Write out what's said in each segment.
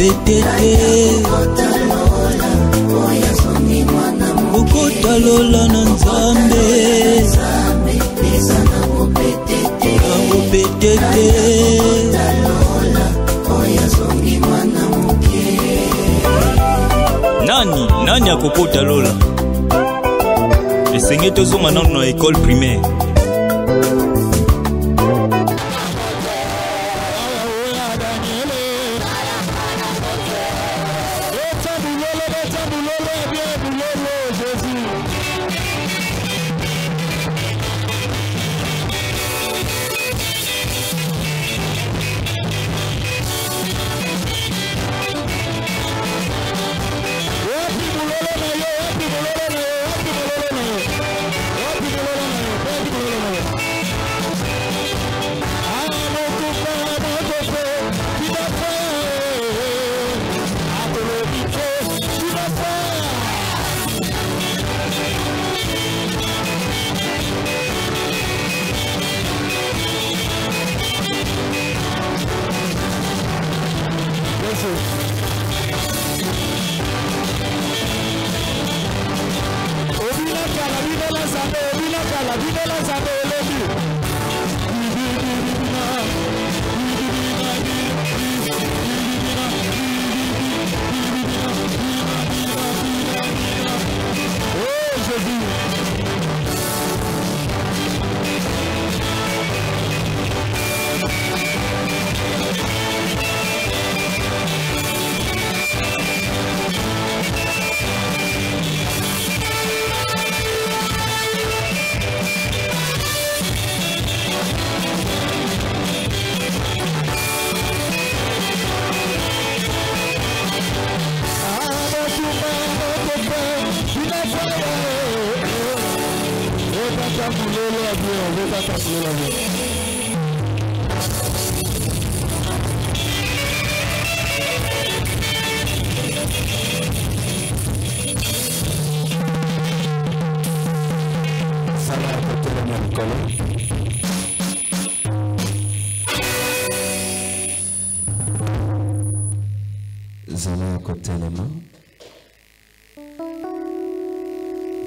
petete okota lola na nzambe nango petete nani akokota lola esenge tozonga nano na école primaire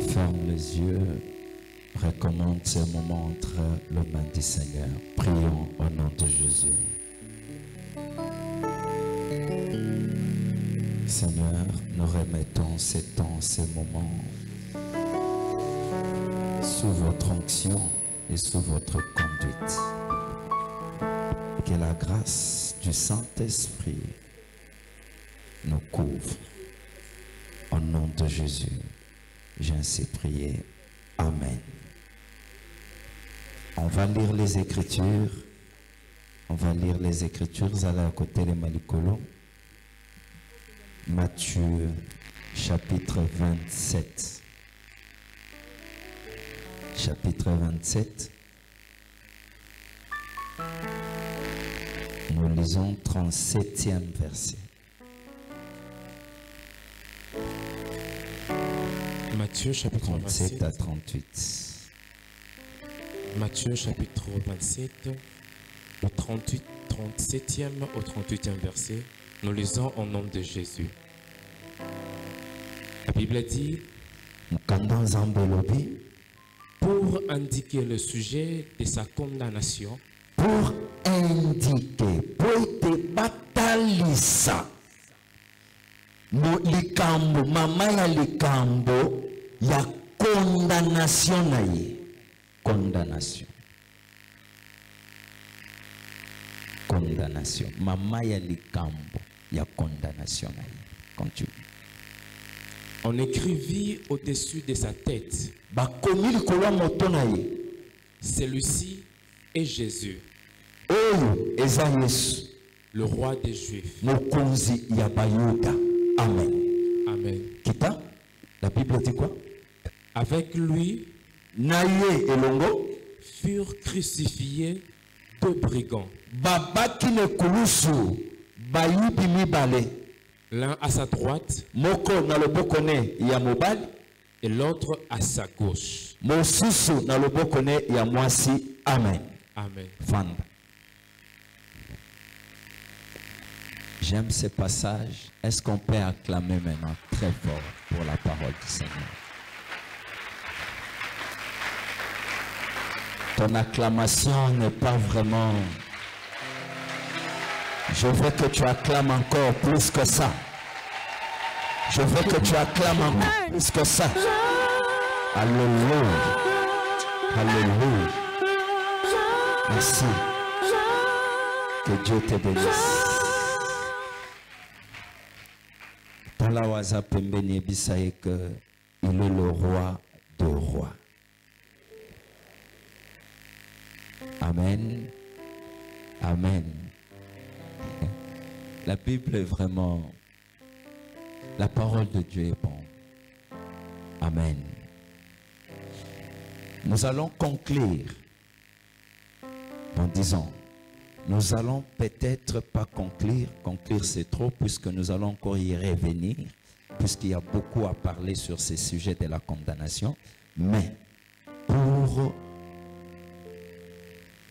Ferme les yeux, recommande ce moment entre les mains du Seigneur. Prions au nom de Jésus. Seigneur, nous remettons ces temps, ces moments sous votre onction et sous votre conduite. Que la grâce du Saint-Esprit nous couvre. Au nom de Jésus, j'ai ainsi prié. Amen. On va lire les Écritures. On va lire les Écritures à la côté de Malikolo. Matthieu, chapitre 27. Chapitre 27. Nous lisons 37e verset. Matthieu chapitre 37 à 38. Matthieu chapitre 27, au 37e au 38e verset, nous lisons au nom de Jésus. La Bible dit, pour indiquer le sujet de sa condamnation, pour indiquer, pour te batalisa, likambo, mama ya likambo, ya condamnation na ye. Condamnation. Condamnation. Mama ya likambo, ya condamnation na ye. Continue. On écrivit au-dessus de sa tête, celui-ci est Jésus, le roi des Juifs. Amen. Amen. Kita, la Bible dit quoi? Avec lui furent crucifiés deux brigands, l'un à sa droite et l'autre à sa gauche. Amen. Amen. Fanda. J'aime ces passages. Est-ce qu'on peut acclamer maintenant très fort pour la parole du Seigneur? Ton acclamation n'est pas vraiment... Je veux que tu acclames encore plus que ça. Je veux que tu acclames encore plus que ça. Alléluia. Alléluia. Merci. Que Dieu te bénisse. Tala waza pembeni ebisaye que il est le roi de rois. Amen. Amen. La Bible est vraiment... La parole de Dieu est bonne. Amen. Nous allons conclure en disant, nous allons peut-être pas conclure c'est trop, puisque nous allons encore y revenir, puisqu'il y a beaucoup à parler sur ces sujets de la condamnation, mais pour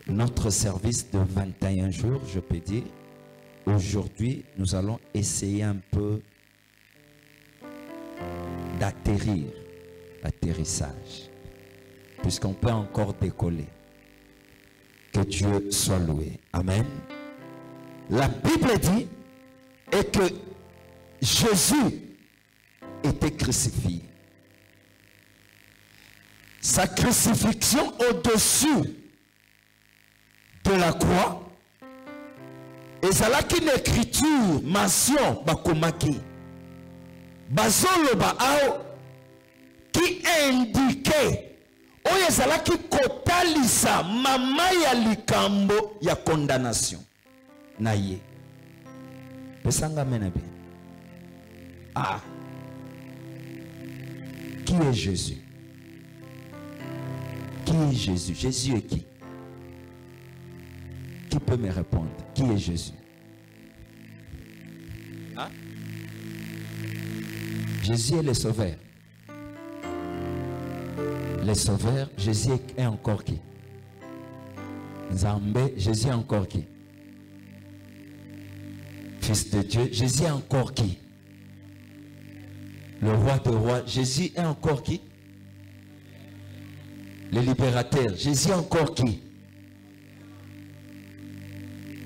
notre service de 21 jours, je peux dire, aujourd'hui, nous allons essayer un peu d'atterrissage, puisqu'on peut encore décoller. Que Dieu soit loué. Amen. La Bible dit et que Jésus était crucifié. Sa crucifixion au-dessus de la croix, et ça là qu'une écriture, mention, bakomaki, bazoloba ao, qui indiquait oyo ezalaki kotalisa mama ya likambo ya condamnation na ye. Pesanga menabe. Ah. Qui est Jésus? Qui est Jésus? Jésus est qui? Qui peut me répondre? Qui est Jésus? Hein? Jésus est le sauveur. Le sauveur, Jésus est encore qui? Nzambe, Jésus est encore qui? Fils de Dieu, Jésus est encore qui? Le roi de rois, Jésus est encore qui? Le libérateur, Jésus est encore qui?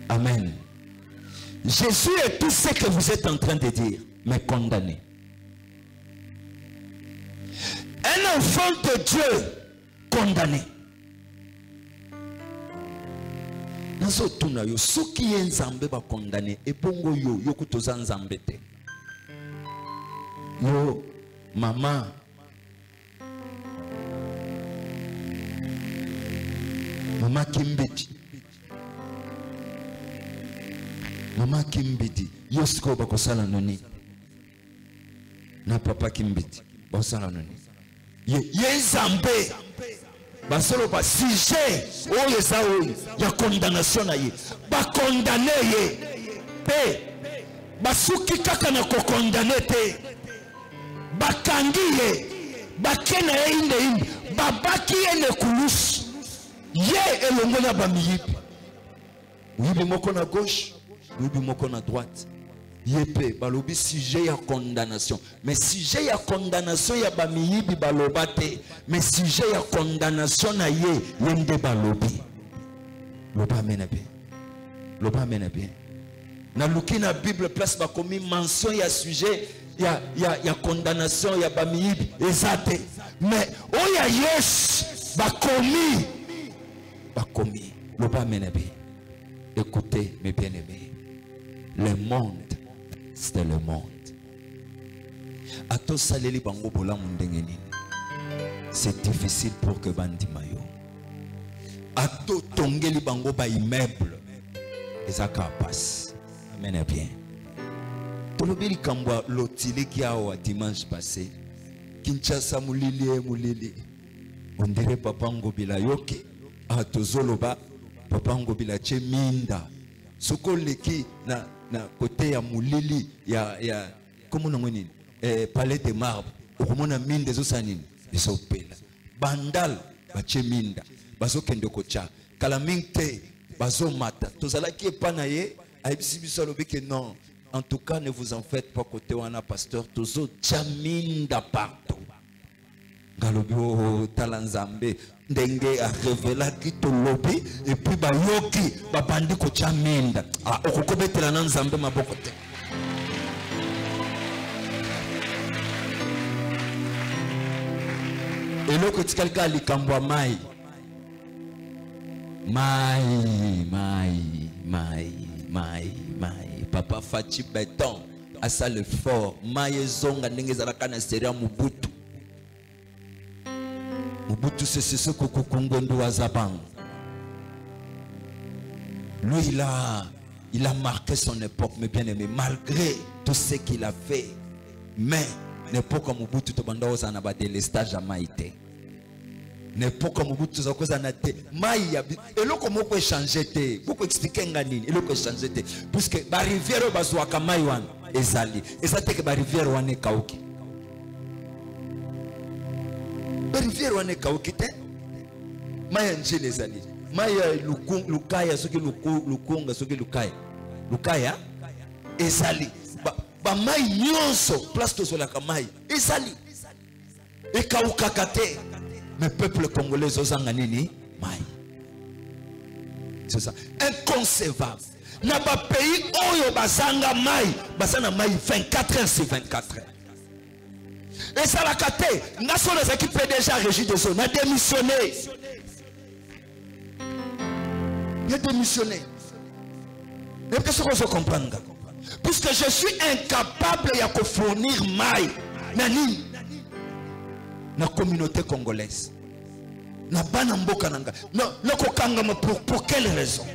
Amen. Jésus est tout ce que vous êtes en train de dire, mais condamné. Un enfant de Dieu condamné. Nazo tuna yo soki enzambe ba condamné et bongo yo yokutoza nzambe te. Yo mama Kimbiti. Mama Kimbiti yo siko bakosala noni. Na papa Kimbiti bakosala noni. Yenzambe basolo ba sujet oyo eza oyo ya condamnation na ye ba condamné ye pe basuki kaka na ko condamné te bakangi ye bakena ye inde babaki ye ne kulusu ye elongo na bamiyibi wibi moko na gauche wibi moko na droite. Yépé, balobi sujet ya condamnation. Mais sujet ya condamnation ya bamiyibi balobate. Mais sujet ya condamnation na ye yende balobi. Loba mena bien. Loba mena bien. Na luki na Bible place bakomi mention ya sujet ya condamnation ya bamiyibi ezate. Mais oya yes bakomi. Loba mena bien. Écoutez mes bien-aimés. Le monde, c'est le monde. Ato saleli bango bola mundengeni. C'est difficile pour que bandi mayo. Ato tongeli bango ba immeuble. Ezaka passe. Amen bien. Tolobeli kambwa lotile ki awa dimanche passé. Kinshasa mulili. On dirait papa ngobila yoke. Ato zoloba papa ngobila che minda. Soko leki na côté ya mulili ya comment on dit palais de marbre okomona minde zo sanini eso pela bandal bache minda bazo kende kocha kala minte bazo mata tozala ki epana ye ayebisi biso lobi ke non En tout cas, ne vous en faites pas côté wana pasteur tozo jaminda partout. Galobio talanzambe ndenge a révélé ki to lobi et puis ba yoki ba bandi ko jaminda. Ah okokobetela na nzambe maboko te. Et là, quand quelqu'un a likambwa mai. Papa Fati Béton a ça le fort. Mai zonga n'engeza la kana seria Mobutu. Mobutu c'est ce que Kongondo Azabang. Lui il a marqué son époque, mais bien aimé, malgré tout ce qu'il a fait. Mais n'époque comme Mobutu to banda ozana ba délestage à Maïté. N'époque comme Mobutu to kozana te. Maïa eloko moko échanger te. Beaucoup expliquer nganini, eloko échanger te. Puisque ba rivière bazwaka Maïwan ezali. Ezate ke ba rivière wane kauki. Ba rivière wane kauki te. Maïa njele ezali. Maïa lukaya soki lukunga soki lukaya. Lukaya ezali. Ba mai nyonso place to la kamai ezali ekaukakate mais peuple congolais ozanga nini mai c'est ça inconcevable na ba pays oyo bazanga mai basana mai 24 heures sur 24 heures et ça la kate nga solo zaki PDG régie de zone a démissionné et qu'est-ce qu'on se comprendre. Puisque je suis incapable de fournir maï nani na communauté congolaise na bana mboka nanga no pour quelle raison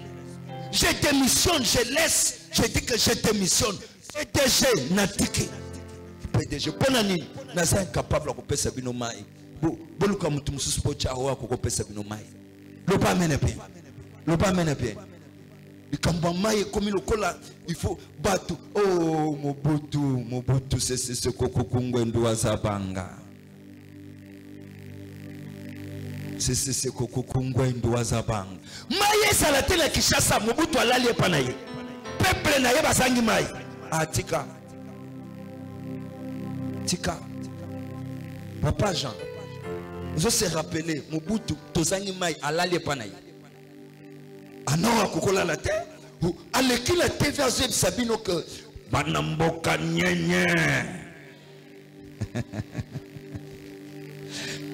je démissionne, je laisse, je dis que je démissionne PDG natiki PDG bonani na za incapable de kopesa bino maï boluka mutu mususu po cha wa kopesa bino maï lo pas mene bien il faut battre. Oh, Mobutu, c'est ce Kokukungwendu Azabanga. C'est ce Kokukungwendu Azabanga. Maye salate la Kishasa, Mobutu alali panaye. Peuple na yeba sangi mai. Ah, tika. Papa Jean, je se rappeler, Mobutu, tozangi mai alali panaye. Ah non, à la terre. Allez, qui la TV a Sabino que Banamboka nyenye.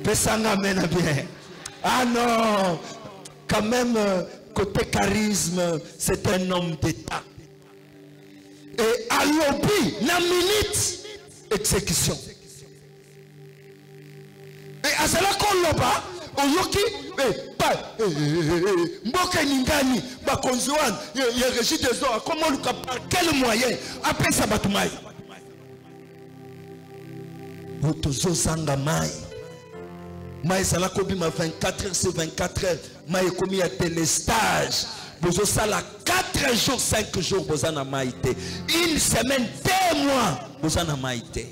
Pesanga mena bien. Ah non, quand même, côté charisme, c'est un homme d'État. Et à l'obi, la minute, exécution. Et à cela qu'on l'a pas, oyoki mboka ningani bakonziwan ya régime des eaux comment le par quel moyen après ça batumai botozo sanga mai sala kobima 24 heures sur 24 heures mai komi ya téléstage bozo sala 4 jours 5 jours bozana maïté une semaine 2 mois bozana maïté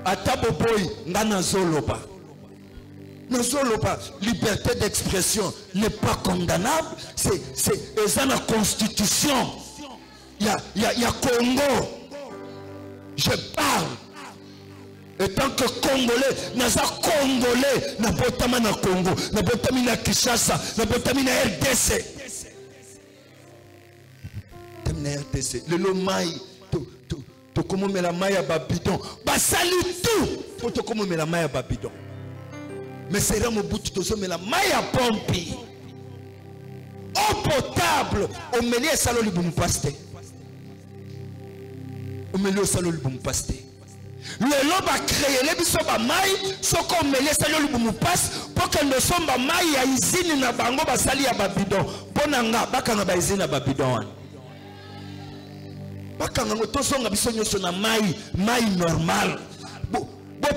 Ataboboy ngana zoloba. Liberté d'expression n'est pas condamnable. C'est la constitution. Il y a Congo. Je parle. Et tant que Congolais, naza Congolais, na botama na Congo, na botami na Kinshasa, na botami na RDC. Temna RDC. Le lomai. Comment me la maille à babidon basali tout pour comment me la maille à babidon mais c'est là mon bout de me la maille à pompi eau potable au milieu salon le bon pasteur au milieu salon le bon pasteur le loba créé les biso ba maille so comme milieu salon le bon passe pour que ne sommes pas maille à usine na bango basali à babidon bonanga bakanga ba usine à babidon bakanga ngotosonga bisonyo sona mai normal bo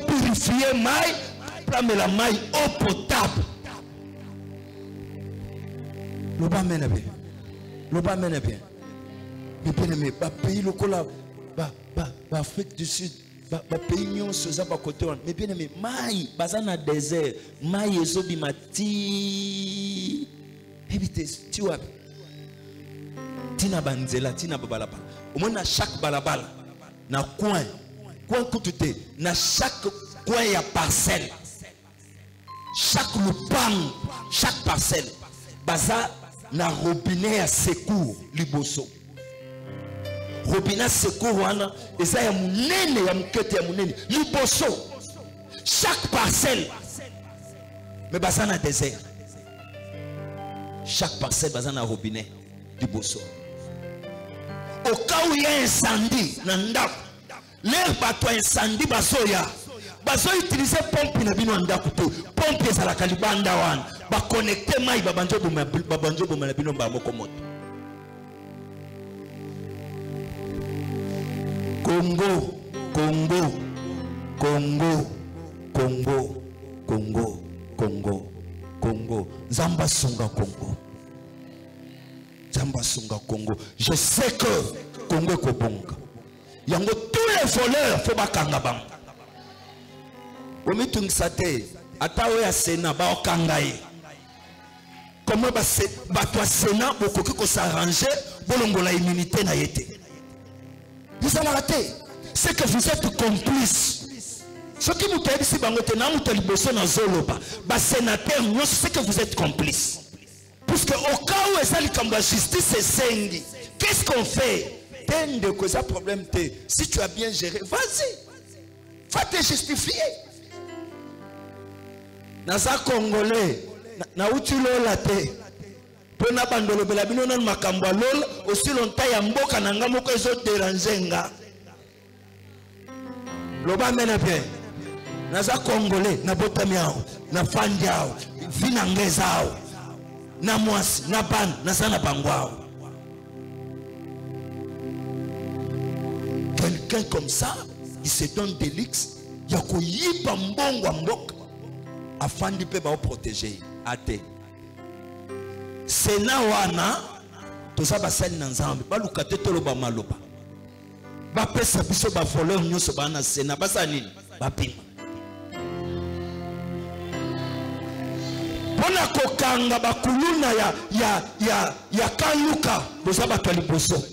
purifier mai prendre la mai eau potable loba mena bien mais bien aimé ba pays lokola ba Afrique du Sud ba pays nyonso za ba côté mais bien aimé mai bazana désert mai ezobi mati ebite tiwa tina banzela tina balabala au moins na chaque balabala na coin kututé na chaque coin ya parcelle chaque lupang chaque parcelle baza na robinet ya secours liboso robinet secours wana eza ya munene ya mukete ya munene liboso chaque parcelle mais baza na désert chaque parcelle baza na robinet liboso au cas où il y a incendie na ndako l'air bato incendie basoya bazo utiliser pompe na bino ndako te pompe ezala kalibanda wana ba connecter mai babanjo boma na bino ba moko moto Congo Congo Congo Congo Congo Congo Congo Zamba sunga Congo Zamba sunga Congo je sais que Congo ko bonga yango tous les voleurs faut bakanga bango omitung sate ata oya sena ba okangaye comment ba toi sena bokoki ko s'arranger bolongola immunité na yete vous allez rater c'est que vous êtes complices ce qui vous dit si bango te na muto liboso na zoloba ba sénateur nous c'est que vous êtes complices puisque au cas où ça likambo justice c'est sengi qu'est-ce qu'on fait tende que ça problème te si tu as bien géré vas-y va te justifier naza congolais na uti lola te pona bandolo bela bino na makambo lola aussi longtemps ya mboka na nga moko ezo déranger nga loba mena bien naza congolais na botami yao na fandi yao vina ngezao na mwasi na ban na sana bangwao quelqu'un comme ça il se donne des luxe ya ko yiba mbongo wa mboka afandi pe ba protéger ate sena wana toza basali na nzambe baluka te toloba maloba ba pesa biso ba voleur nyoso bana sena basa nini bapima pona kokanga bakuluna ya kaluka boza bato liboso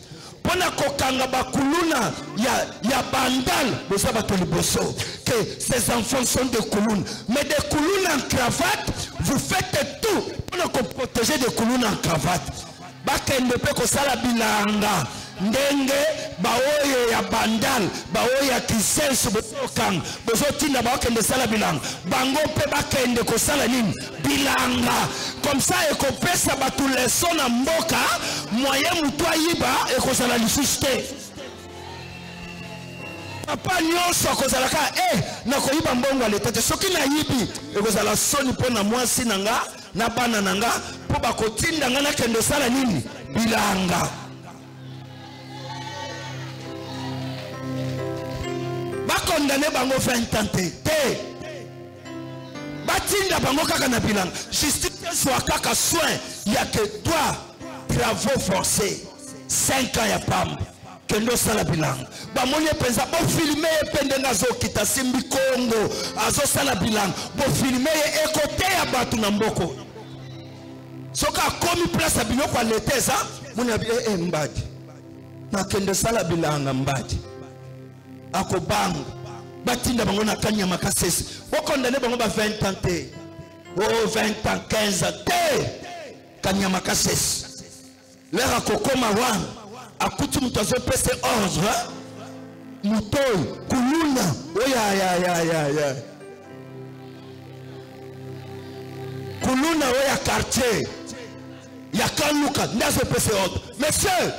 pona kokanga bakuluna ya bandal boza bato liboso que ces enfants sont des kouloun mais des kouloun en cravate vous faites tout pour protéger des kouloun en cravate bakende pe ko sala bilanga ndenge baoyo ya bandal baoyo ya kisensu bokang bozotinda bakende sala bilanga bango pe bakende ko sala nini bilanga comme ça et ko pesa batu leso na mboka moyen mutu ayiba e ko sala lisusu te papa nyonso akozalaka nakoyiba mbongo ya leta te soki nayibi ekozala soni mpo na mwasi na nga na bana na nga mpo bakotinda nga nakende osala nini bilanga bakondane bango 20 ans te batinda bango kaka na bilanga justice ezwa kaka soin ya ke toi travaux forcés 5 ans ya pamba kendo sala bilanga bamoni penza bo filmer pende ngazo kita simbi Kongo azo sala bilanga bo filmer ekote ya batu na mboko soka komi place bino kwa leteza muni mbadi na kendo sala bilanga mbadi akobango batinda bango na kanya makasesi okondane bango ba 20 ans te 20 ans 15 ans te kanya makasesi lera kokoma wana akuti mtu azopese ordre mutoi kuluna oya kuluna oya quartier ya kaluka ndazo pese ordre monsieur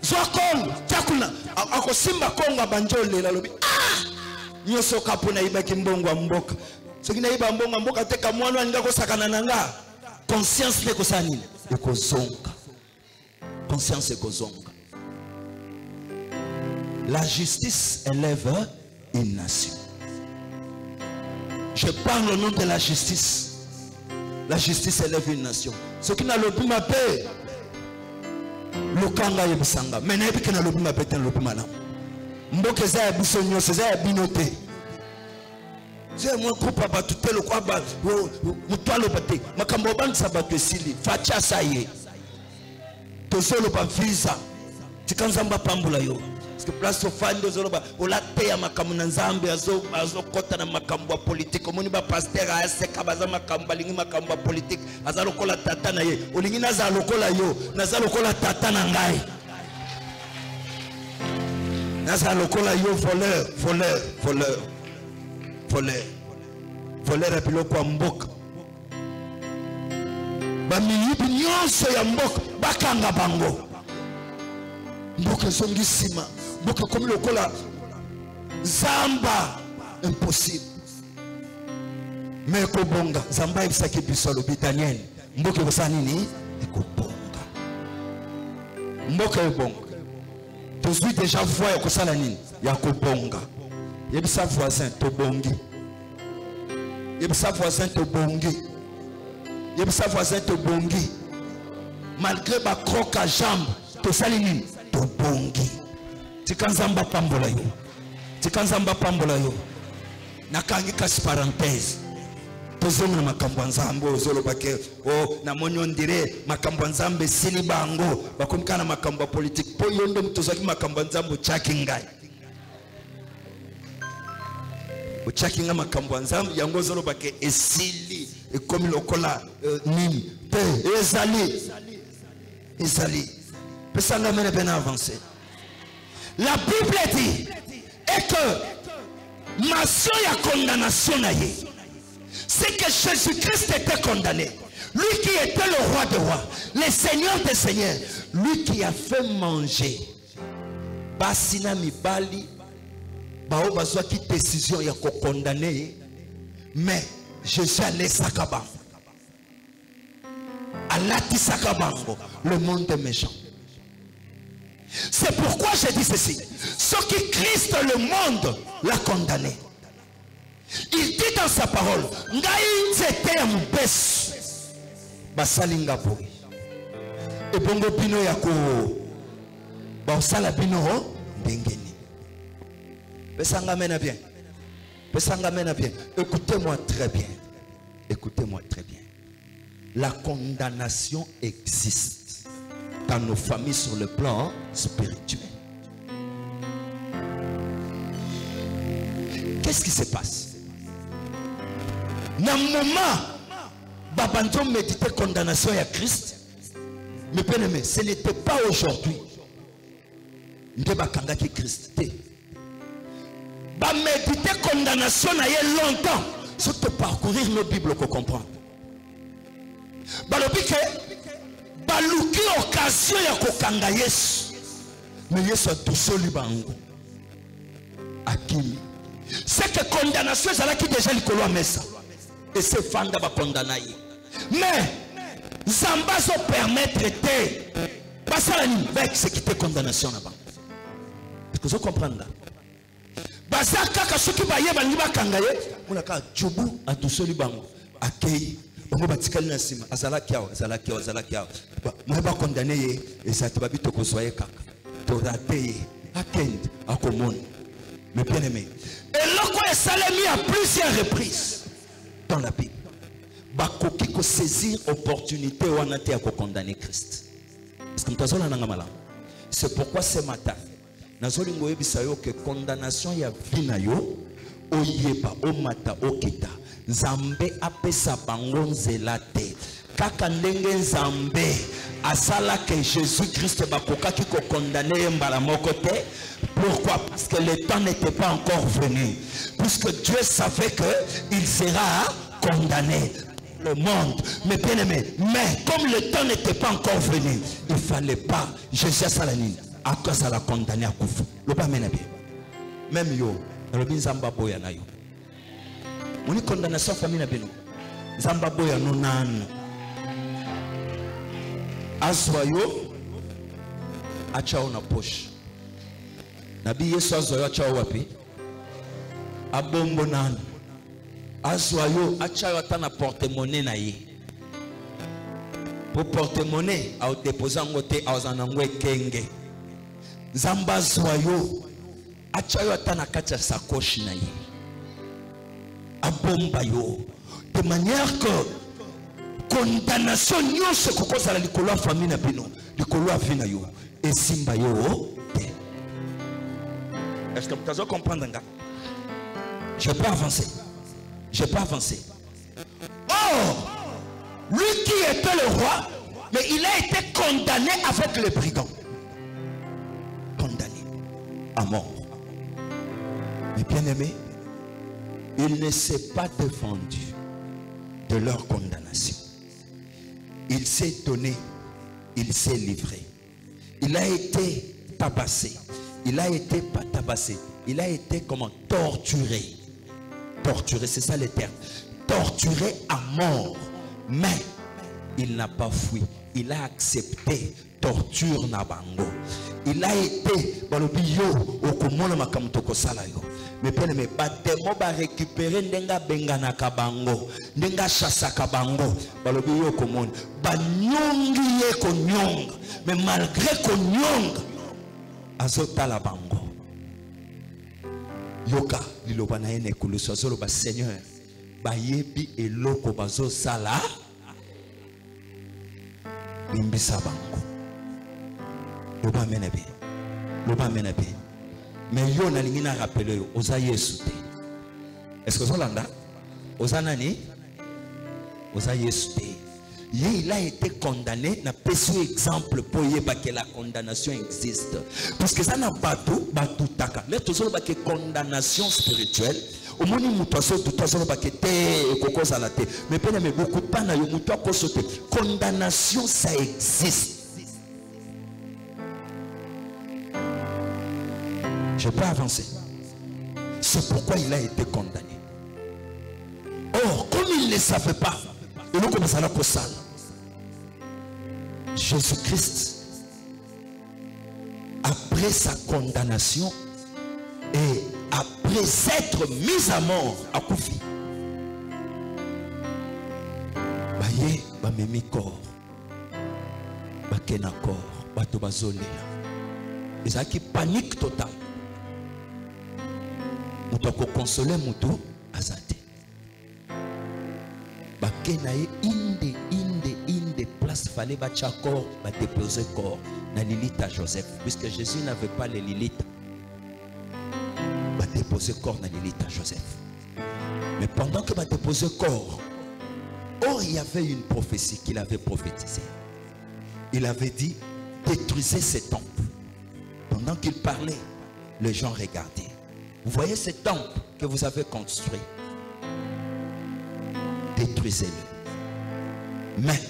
zwa Kongo takuna akosimba Kongo banjole la lobi nyoso kapuna ibaki mbongo mboka soki na iba mbongo mboka teka mwana ngako sakana nanga conscience le kosani ekozonga conscience ekozonga. La justice élève une nation. Je parle au nom de la justice. La justice élève une nation. Ce qui n'a le plus ma paix, le kanga yebsanga. Mais n'a pas le plus ma paix, le plus malin. Mboke za ya bisonyo, za ya binote. J'ai moi coupe à tout le quoi ba, mutwalo bate. Makambo ban sabatu sili. Facha saye. tozolo ba visa tikanzamba pambula yo parce que place au fan dozolo ba ola teya makambo na nzambe azo kota na makambo politique omoni ba pasteur aseka baza makambo lingi makambo politique azalo kola tata na ye olingi naza lokola yo naza lokola tata na ngai naza lokola yo voleur ya biloko ya mboka bamiyibi nyonso ya mboka bakanga bango mboka ezongi nsima mboka komi lokola zamba impossible mais ekobonga nzambe ayebisaki biso alobi Daniel mboka ekosala nini ekobonga mboka ebonga tozwi déjà voix ya kosala nini ya kobonga yebisa voisin tobongi yebisa voisin tobongi yebisa voisin tobongi malgré ba croque à jambe tosali nini tobongi tikanzamba pambola yo nakangi kasi parenthèse tozonga na makambo ya nzambe ozoloba ke o namoni ondire makambo ya nzambe esili bango bakomi kaka na makambo ya politique mpo yo nde moto ozwaki makambo ya nzambe otyaki ngai otyaki ngai makambo ya nzambe yango ozoloba ke esili ekomi lokola nini te ezali pesanga mene pena avancé. La Bible dit et que nation ya condamnation na ye, c'est que Jésus-Christ était condamné, lui qui était le roi des rois, le Seigneur des seigneurs, lui qui a fait manger basina mibali bao bazwa ki décision ya ko condamner, mais Jésus a laissé Sakabango, alati Sakabango, le monde est méchant. C'est pourquoi je dis ceci. Ce qui Christ le monde l'a condamné. Il dit dans sa parole, Ngai nzete ya mubes basalinga po. Et bongo bino yako basala bino bengeni. Pesanga mena bien. Pesanga mena bien. Écoutez-moi très bien. Écoutez-moi très bien. La condamnation existe dans nos familles sur le plan spirituel. Qu'est-ce qui se passe? Dans le moment Babanzo méditer condamnation à Christ, mes bien-aimés, ce n'était pas aujourd'hui. Nous avons dit Christ. Ba méditer condamnation il y a longtemps. Surtout parcourir nos Bibles pour comprendre. Balobike baluki occasion ya kokanga Yesu, mais Yesu a tout seul bango akili. C'est que condamnation c'est là qui déjà likolo mesa et c'est fanda ba condamner, mais Zamba so permettre te passer ni va exécuter condamnation là-bas. Est-ce que vous comprenez là? Bazaka ka soki ba yeba ni ba kangaye on a ka chubu a tout seul bango akei. Bongo batikali na sima azalaki awa moi ba condamné ye et ça te va bito ko soye kaka to raté akend akomona. Mais bien aimé, et loko esalemi à plusieurs reprises dans la Bible bakoki ko saisir opportunité wana te ya ko condamner Christ. Est-ce que mtazola nanga malamu? C'est pourquoi ce matin nazolingo yebisa yo que condamnation ya vie na yo oyeba omata okita Nzambe apesa bango nzela te kaka ndenge Nzambe asala que Jésus-Christ bakoka ki ko condamner mbala moko te. Pourquoi? Parce que le temps n'était pas encore venu, puisque Dieu savait que il sera condamné le monde. Mais bien aimé, mais comme le temps n'était pas encore venu, il fallait pas Jésus Salanine à cause de la condamner à Koufou. Le pas bien. Même yo, le bin Zamba boya na yo. On y condamnation famille na bino. Zamba boya no nan. Azwayo achao na poche. Nabi Yesu azwayo achao wapi? Abombo nan. Azwayo achao atana porte-monnaie na ye. Pour porte-monnaie au déposer en côté aux anangwe kenge. Zamba azwayo achao atana kacha sakoshi na ye. Abomba yo de manière que condamnation nyonso kokozala likolo ya famille na bino likolo ya vie na yo esimba yo te. Est-ce que vous comprenez? Je peux avancer. Je peux avancer. Or, lui qui était le roi, mais il a été condamné avec les brigands. Condamné à mort. Mais bien aimé, il ne s'est pas défendu de leur condamnation. Il s'est donné, il s'est livré. Il a été tabassé. Il a été pas tabassé. Il a été comment? Torturé. Torturé, c'est ça le terme. Torturé à mort. Mais il n'a pas fui. Il a accepté torture na bango. Il a été balobio okomona makamtoko sala yo. Mais bien aimé, batemo ba récupérer ndenga bengana kabango, ndenga chassa kabango, balobio okomona. Ba nyongi ye ko nyonga. Mais malgré ko nyonga, azota la bango. Yoka liloba na ene kuluso azolo ba Seigneur, ba yebi eloko bazo sala. Bimbisa bango. Loba menebe. Loba menebe. Mais yo na lingina rappelé yo oza Yesu te. Est-ce que vous l'entendez? Oza nani? Oza Yesu te. Il a été condamné, n'a pas su exemple pour y que la condamnation existe. Parce que ça n'a pas tout, taka. Mais tout ça, que condamnation spirituelle. Au moins, nous avons tout ça, mais pas beaucoup de temps, nous avons condamnation, ça existe. Je peux avancer. C'est pourquoi il a été condamné. Or, comme il ne le savait pas, il a commencé à la poser. Jésus-Christ, après sa condamnation et après s'être mis à mort à Koufi, baye bamemi corps, bakena corps, bato bazolela. Et ça qui panique totale. Nous devons consoler Moutou Azate. Bakena inde place fallait battre corps, va déposer corps na Lilith à Joseph, puisque Jésus n'avait pas les Lilith. Va déposer corps na Lilith à Joseph. Mais pendant que va déposer corps, or il y avait une prophétie qu'il avait prophétisée. Il avait dit détruisez ces temples. Pendant qu'il parlait, les gens regardaient. Vous voyez ces temples que vous avez construits, détruisez-le. Mais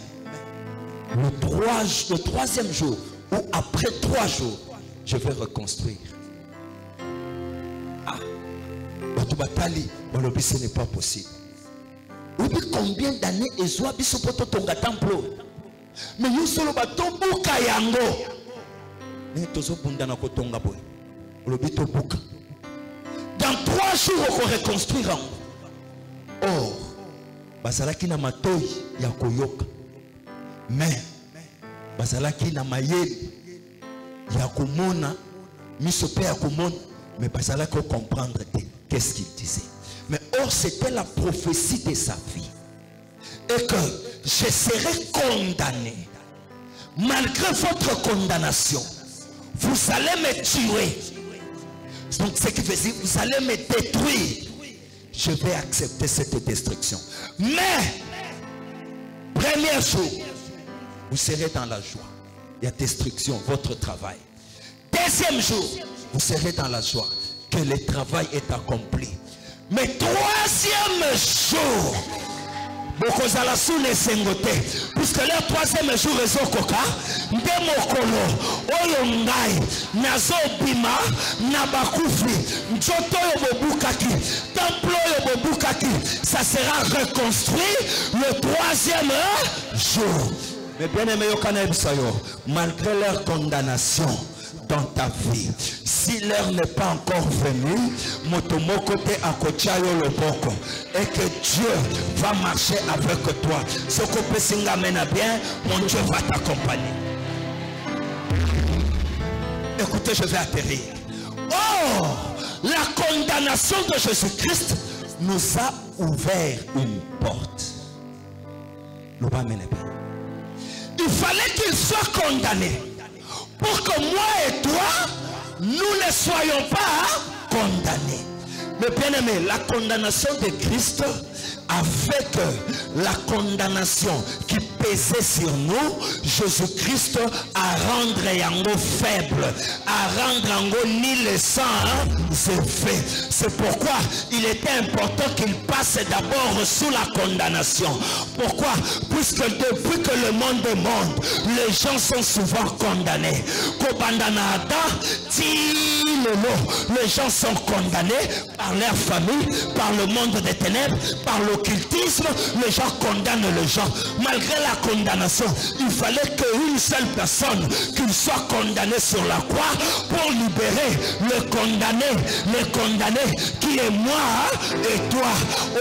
le troisième jour, ou après 3 jours, je vais reconstruire. Ah, ce n'est pas possible. Combien d'années Ezwa bisopoto tonga temple? Mais nous sommes tombo kayango. Mais tozo bunda na kotonga boy. Lobito buka. Dans 3 jours on va reconstruire. Or, bazalaki na matoi ya koyoka. Mais bazalaki na mayeli ya komona misope ya komona, mais bazalaki ko comprendre qu'est-ce qu'il disait. Mais or c'était la prophétie de sa vie. Et que je serai condamné. Malgré votre condamnation, vous allez me tuer. Donc ce qui veut dire, vous allez me détruire. Je vais accepter cette destruction. Mais, premier jour, vous serez dans la joie. Il y a destruction, votre travail. Deuxième jour, vous serez dans la joie que le travail est accompli. Mais troisième jour, puisque le troisième jour ezokoka nde mokolo oyo ngai nazobima na bakufi njoto oyo bobukaki temple oyo bobukaki, ça sera reconstruit le 3e jour. Mais bien aimé yokana ebisayo, malgré leur condamnation dans ta vie, si l'heure n'est pas encore venue, et que Dieu va marcher avec toi. Ce que Pessinga mène bien, mon Dieu va t'accompagner. Écoutez, je vais atterrir. Oh, la condamnation de Jésus-Christ nous a ouvert une porte. Il fallait qu'il soit condamné pour que moi et toi, nous ne soyons pas condamnés. Mais bien aimé, la condamnation de Christ a fait que la condamnation qui pesait sur nous, Jésus-Christ a rendre yango faible, a rendre yango ni le sang effet. C'est pourquoi il était important qu'il passe d'abord sous la condamnation. Pourquoi? Puisque depuis que le monde est monde, les gens sont souvent condamnés. Les gens sont condamnés par leur famille, par le monde des ténèbres, par l'occultisme. Les gens condamnent les gens. Malgré la condamnation, il fallait qu'une seule personne, qu'il soit condamné sur la croix pour libérer le condamné qui est moi et toi.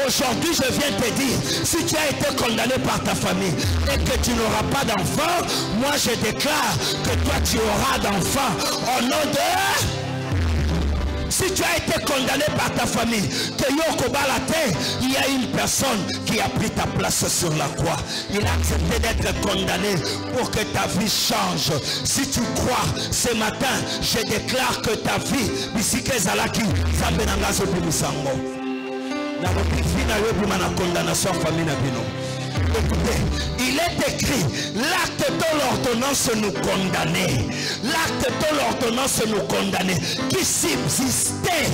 Aujourd'hui, je viens te dire, si tu as été condamné par ta famille et que tu n'auras pas d'enfant, moi je déclare que toi tu auras d'enfants au nom de... Si tu as été condamné par ta famille, il y a une personne qui a pris ta place sur la croix. Il a accepté d'être condamné pour que ta vie change. Si tu crois, ce matin, je déclare que ta vie, écoutez, il est écrit, l'acte de l'ordonnance nous condamnait. L'acte de l'ordonnance nous condamnait. Qui subsistait,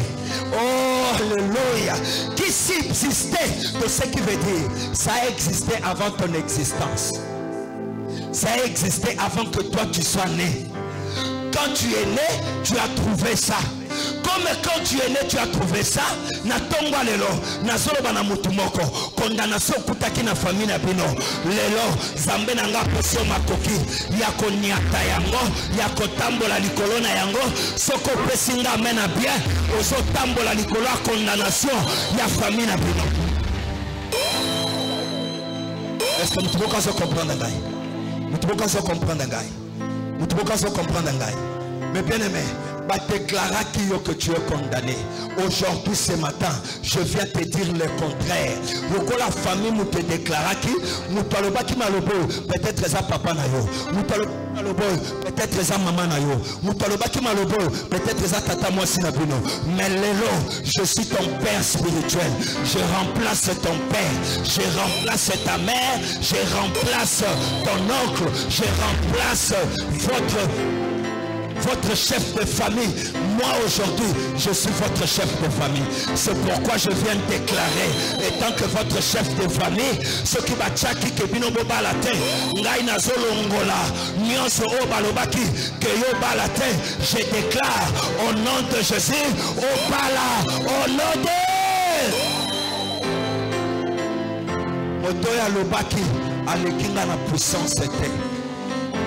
oh alléluia, qui subsistait de ce qui veut dire, ça existait avant ton existence. Ça existait avant que toi tu sois né. Quand tu es né, tu as trouvé ça. Comme quand tu es né, tu as trouvé ça. Na tomba lelo, na solo bana mutumoko. Condamnation kutaki na famille na bino. Lelo, zambe na nga posio makoki. Yako niata yango, yako tambola likolo na yango. Soko pesinga mena bien. Oso tambola likolo a condamnation. Ya famille na bino. Est-ce que nous pouvons comprendre un gars? Nous pouvons comprendre un gars. Nous pouvons comprendre un gars. Mais bien aimé, va déclarer que tu es condamné. Aujourd'hui, ce matin, je viens te dire le contraire. Lorsque la famille nous te déclara qui nous parlons qui malobo, peut-être ça papa na yo. Nous parlons malobo, peut-être ça maman na yo. Nous parlons qui malobo, peut-être ça tata moi si na bino. Mais lelo, je suis ton père spirituel. Je remplace ton père. Je remplace ta mère. Je remplace ton oncle. Je remplace votre chef de famille. Moi aujourd'hui, je suis votre chef de famille. C'est pourquoi je viens de déclarer, étant que votre chef de famille, ce qui va tchaki que bino boba la terre, ngai na zolongola, nyonso o balobaki, que yo balate, je déclare au nom de Jésus, au bala, au nom de Motoya Lobaki, alekinga na puissance était.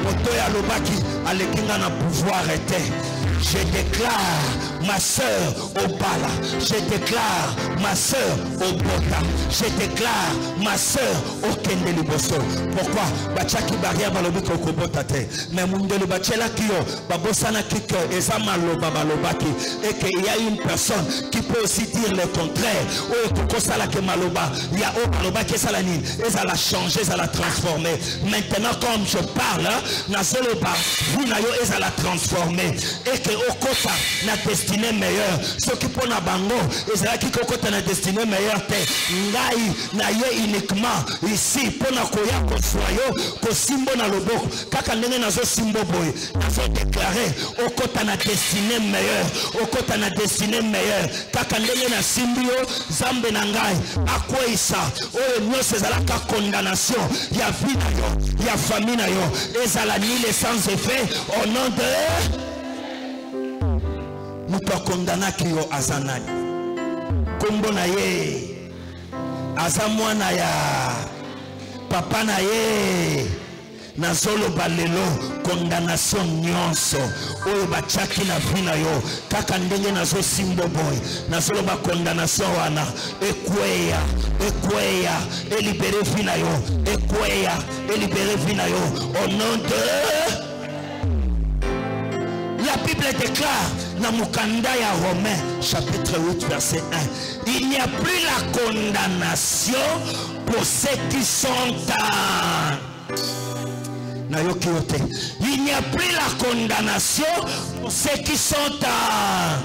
Motoya Lobaki, alekinga na pouvoir était. Je déclare ma soeur au bala. Je déclare ma soeur au bota. Je déclare ma soeur au kendeliboso. Pourquoi? Bachaki baria balobiko au bota te. Mais mundeli bachela kiyo babosana kike ezamaloba balobaki. Et qu'il y a une personne qui peut aussi dire le contraire. Oh kokosala ke maloba. Il y a au maloba ke salani. Et ça l'a changé, ça l'a transformé. Maintenant comme je parle, nazoloba vinayo et ça l'a transformé. Et que au kota na destinée meilleure. Ce qui pour na bango et c'est là qui kota na destinée meilleure te. Ngai na ye uniquement ici pour na koya ko soyo ko simbo na loboko. Kaka ndenge na zo simbo boy. Na zo déclarer au kota na destinée meilleure. Au kota na destinée meilleure. Kaka ndenge na simbio zambe na ngai akoisa. O nyose ezala ka condamnation. Ya vie na yo, ya famille na yo. Ezala ni les sans effet au nom de nous te condamnons qui yo azanani. Kombo na ye. Azamwa na ya. Papa na ye. Nazolo balelo condamnation nyonso. Oyo bachaki na vina yo. Kaka ndenge nazo simbo boy. Nazolo ba condamnation wana. Ekweya. Ekweya. Et libérer vina yo. Ekweya. Et libérer vina yo. Au nom de... La Bible déclare dans Mukanda ya Romains chapitre 8 verset 1. Il n'y a plus la condamnation pour ceux qui sont Il n'y a plus la condamnation pour ceux qui sont à...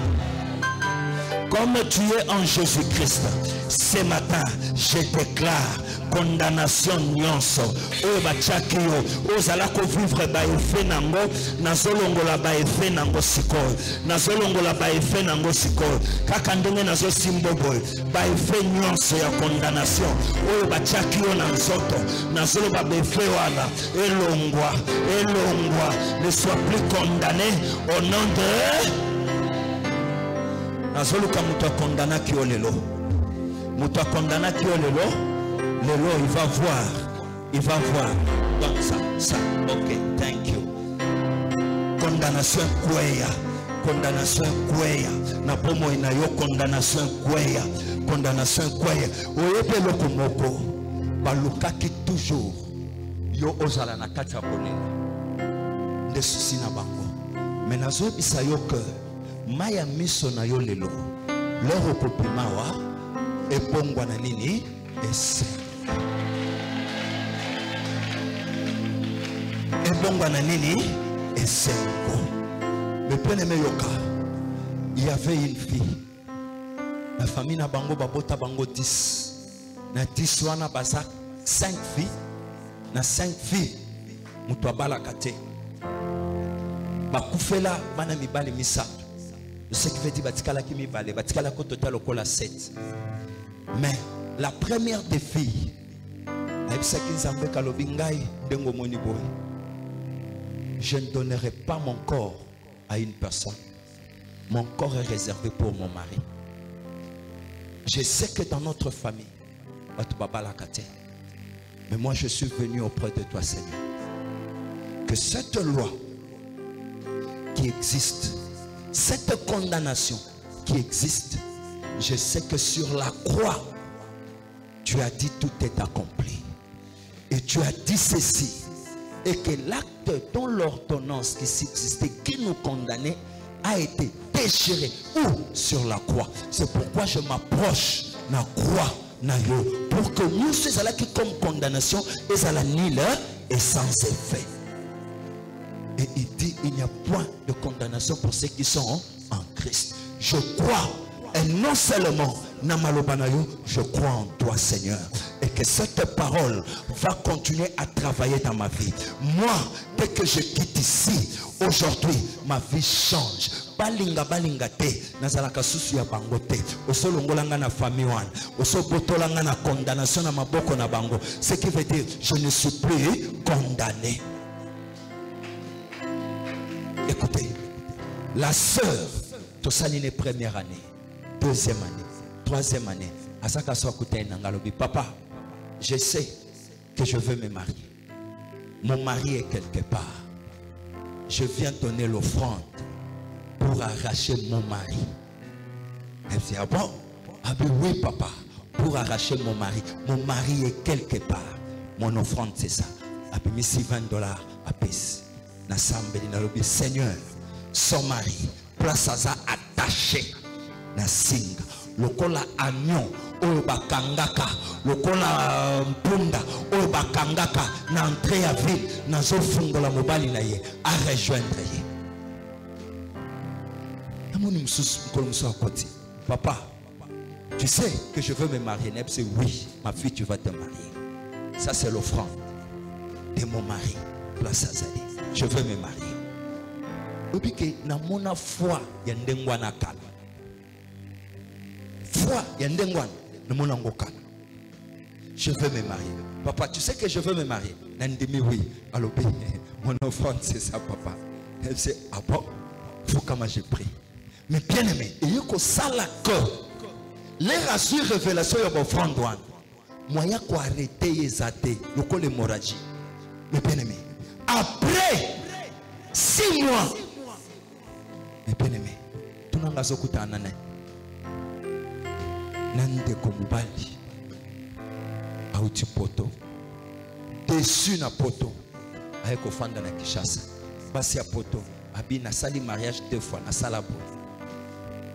Comme tu es en Jésus-Christ, ce matin, je déclare condamnation nyonso. O bachakio, ozala ko vivre ba efe nango, nazolongola ba efe nango sikoy. Nazolongola ba efe nango sikoy. Kaka ndenge nazo simboboy, ba efe nyonso ya condamnation. O bachakio na nzoto, nazolo ba efe wana, elongwa, ne sois plus condamné au nom de... Nazoluka mutu akondana kio lelo. Mutu akondana kio lelo. Lelo il va voir. Donc ça, ok, thank you. Condamnation kweya. Na pomo ina yo condamnation kweya. Oyebe loko moko. Balukaki toujours. Yo ozala na kati ya bolela. Nde susi na bango. Mais nazo bisa yo que maya miso na yo lelo loro kopimawa ebongwa na nini ese ebongwa na nini esengo. Mais bien-aimé yoka, il y avait une fille, la famille na bango babota bango 10 na 10 wana baza 5 filles na 5 filles mutu abala kate bakufela bana mibali misato. Ce qui veut dire batikala ki mibale, batikala ko total okola 7. Mais la première des filles, je ne donnerai pas mon corps à une personne. Mon corps est réservé pour mon mari. Je sais que dans notre famille, mais moi je suis venu auprès de toi, Seigneur. Que cette loi qui existe, cette condamnation qui existe, je sais que sur la croix, tu as dit tout est accompli. Et tu as dit ceci. Et que l'acte dont l'ordonnance qui subsistait, qui nous condamnait, a été déchiré. Où? Sur la croix. C'est pourquoi je m'approche de la croix. Pour que nous, ces là qui comme condamnation, et à la nul et sans effet. Et il dit, il n'y a point de condamnation pour ceux qui sont en Christ. Je crois, et non seulement Namalobanayo, je crois en toi, Seigneur. Et que cette parole va continuer à travailler dans ma vie. Moi, dès que je quitte ici, aujourd'hui, ma vie change. Balinga balinga te, nazalaka susu ya bango te. Oso longolanga na famille wan, oso botolanga na condamnation na maboko na bango. Ce qui veut dire, je ne suis plus condamné. Écoutez, la sœur, Tosaline première année, deuxième année, troisième année, Asaka Soakouté Nangalobi, papa, je sais que je veux me marier. Mon mari est quelque part. Je viens donner l'offrande pour arracher mon mari. Elle dit, ah bon? Ah ben oui, papa, pour arracher mon mari. Mon mari est quelque part. Mon offrande, c'est ça. Ah ben, ici $20 à pèse. Seigneur, son mari, place à ça attaché. Na singa. Lokola agnon, oba kangaka. Lokola mpunda, oba kangaka. Na entrée à ville, na zofungo la mobali na ye. A rejoindre ye. Papa, tu sais que je veux me marier. Neb c'est oui, ma fille, tu vas te marier. Ça c'est l'offrande de mon mari. Place à Zali. Je veux me marier. Obike na mona foi yandengwana kala. Foi yandengwana na mona ngokala. Je veux me marier. Papa, tu sais que je veux me marier. Nandimi oui. Alors mon offrande c'est ça, papa. Elle dit ah bon, faut que j'ai pris. Mais bien aimé, il y a que ça la cœur. Les rassures révélations de l'offrande douane. Moyen qu'on arrêter les athées, le col hémorragie. Mais bien aimé, après 6 mois, mais bien aimé, tout le monde a écouté un année. Nande komubali, auti poto, dessus na poto, avec ofanda na Kishasa, basi a poto, abi na sali mariage 2 fois na salabo.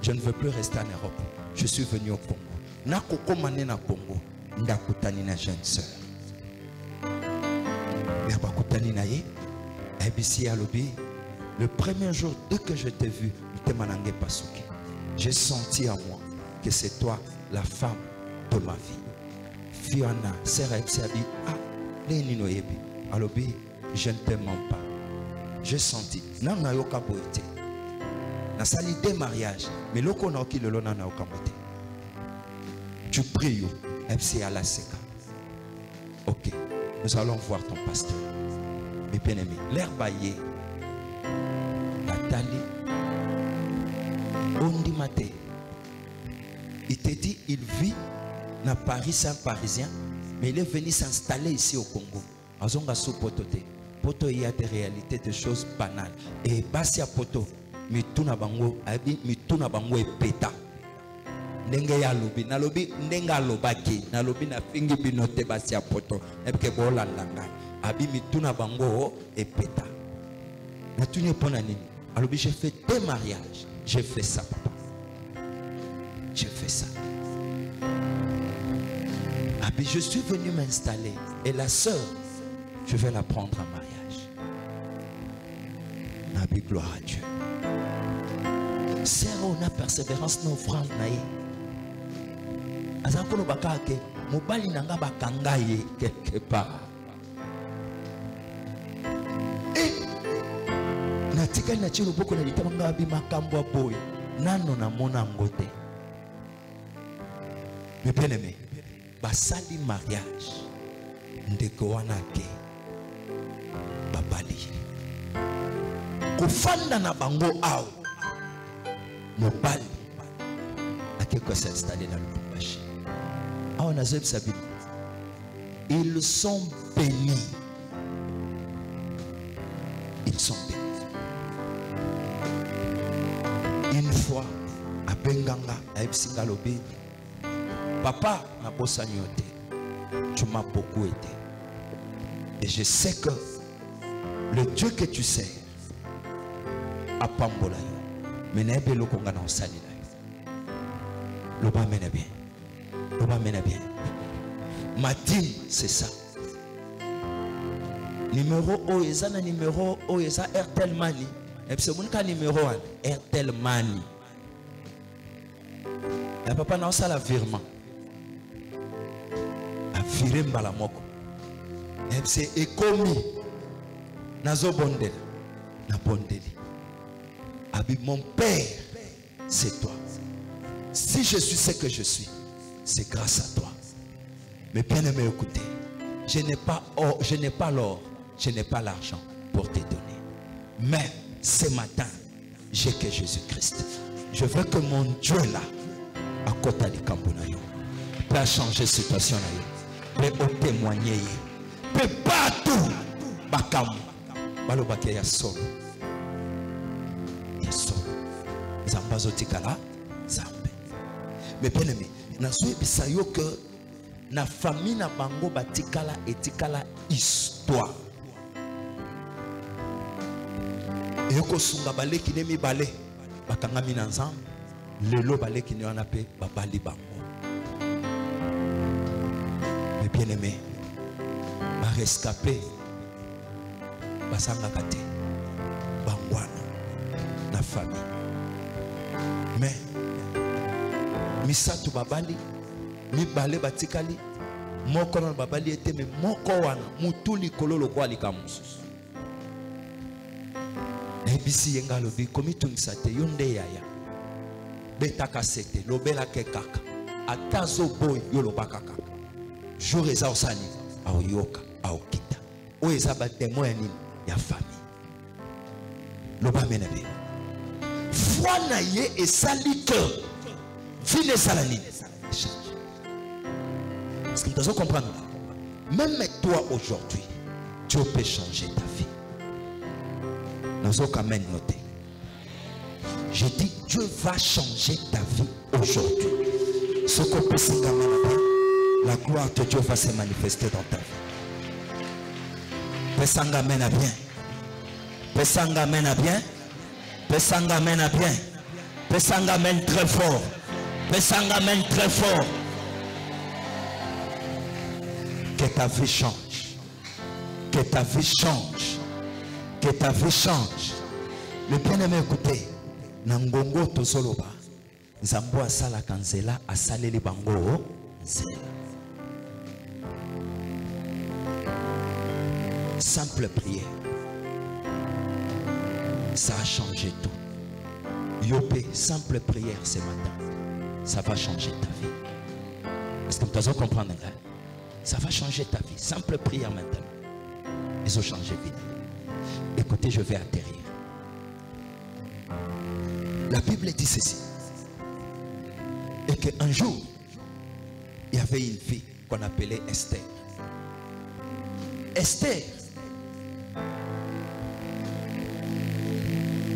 Je ne veux plus rester en Europe. Je suis venu au Congo. Na koko mané na Congo, ndakutani na jeune sœur. Mais bakutani na ye, ABC Alobi, le premier jour, dès que je t'ai vu, j'ai senti à moi que c'est toi la femme de ma vie. Fiona, sœur ABC Abi, Alobi, je ne te mens pas. J'ai senti, n'a yoka boité. N'a sali des mariages, mais loko na oki lelo na yoka boité. Tu pries, FC à la seka. Ok, nous allons voir ton pasteur. Mes bien-aimés, l'air baillé, Nathalie, Ondi Maté, il te dit, il vit dans Paris, c'est un Parisien, mais il est venu s'installer ici au Congo. Azonga sous potote. Poto, il y a des réalités, des choses banales. Et Basia Poto, mituna bango, abi mituna bango et peta. Nenge ya lobi, na lobi nenga lobaki, na lobi na fingi binote Basia Poto, ebke bola langa. Abi mituna bango et peta. Na tuni pona nini. Alobi j'ai fait des mariages, j'ai fait ça papa. J'ai fait ça. Abi je suis venu m'installer et la sœur, je vais la prendre en mariage. Nabi, gloire à Dieu. Sœur, on a persévérance, nos offrandes. Azakolo bakake, mobali nanga bakangaye quelque part. Et natika na chilo boko na litamanga abi makambo boy. Nano na mona ngote. Mes bien-aimés, basali mariage. Ndeko wana ke. Babali. Kufanda na bango ao. Mobali. Akeko s'installer dans le Lubumbashi. Ao na zeb sabini. Ils sont bénis. Ils sont bénis. Une fois, à Benganga, à Epsingalobi, papa n'a pas sagnoté. Tu m'as beaucoup aidé. Et je sais que le Dieu que tu sais, a Pambola, mais n'est pas le Congo dans sa ligne. L'Oba mène bien. L'Oba mène bien. Ma dîme, c'est ça. Numéro Oezana, numéro Oeza, Airtel Money. Et puis c'est mon cas numéro 1, Airtel Money. Et papa n'a pas la virement. A viré mbalamoko. Et puis c'est économie. Nazo bondel. Na bondeli. Abi mon père, c'est toi. Si je suis ce que je suis, c'est grâce à toi. Mais bien aimé, écoutez, je n'ai pas l'or, je n'ai pas l'argent pour te donner. Mais ce matin, j'ai que Jésus-Christ. Je veux que mon Dieu là, à côté du Cambonayo, peut changer la situation là, peut témoigner, peut pas tout, bakam, balobake ya solo, ya solo, zambazotikala, zambe. Mais bien aimé, na soué bisayo que na famille na bango batikala etikala histoire. Et ko sunga balé ki nemi balé bakanga mina nzambe lelo balé ki ne wana pe babali bango. Mais bien aimé, ba rescapé basanga kate bangwana na famille. Mais misatu babali mi balé batikali moko na babali ete me moko wana mutuli kololo kwa likamusu. Ebisi yenga lobi komitungisa te yonde yaya betaka sete lobela ke kaka atazo boy yolobaka kaka jour eza osani aoyoka aokita o eza ba témoin nini ya famille loba menabe foi na ye esali que vie esala nini change. Est-ce que tu dois comprendre? Même toi aujourd'hui Dieu peut changer ta vie. Je dis Dieu va changer ta vie aujourd'hui. Ce qu'on peut se la gloire de Dieu va se manifester dans ta vie. Pesanga mena bien. Pesanga mena bien. Pesanga mena bien. Pesanga mène très fort. Pesanga mène très fort. Que ta vie change. Que ta vie change. Que ta vie change. Le bien-aimé, écoutez. Nangongo tozoloba. Nzambo asala kanzela asaleli bango nzela. Simple prière. Ça a changé tout. Yopé, simple prière ce matin. Ça va changer ta vie. Est-ce que tu as compris? Ça va changer ta vie. Simple prière maintenant. Ils ont changé de vie. Écoutez, je vais atterrir. La Bible dit ceci. Et qu'un jour, il y avait une fille qu'on appelait Esther. Esther,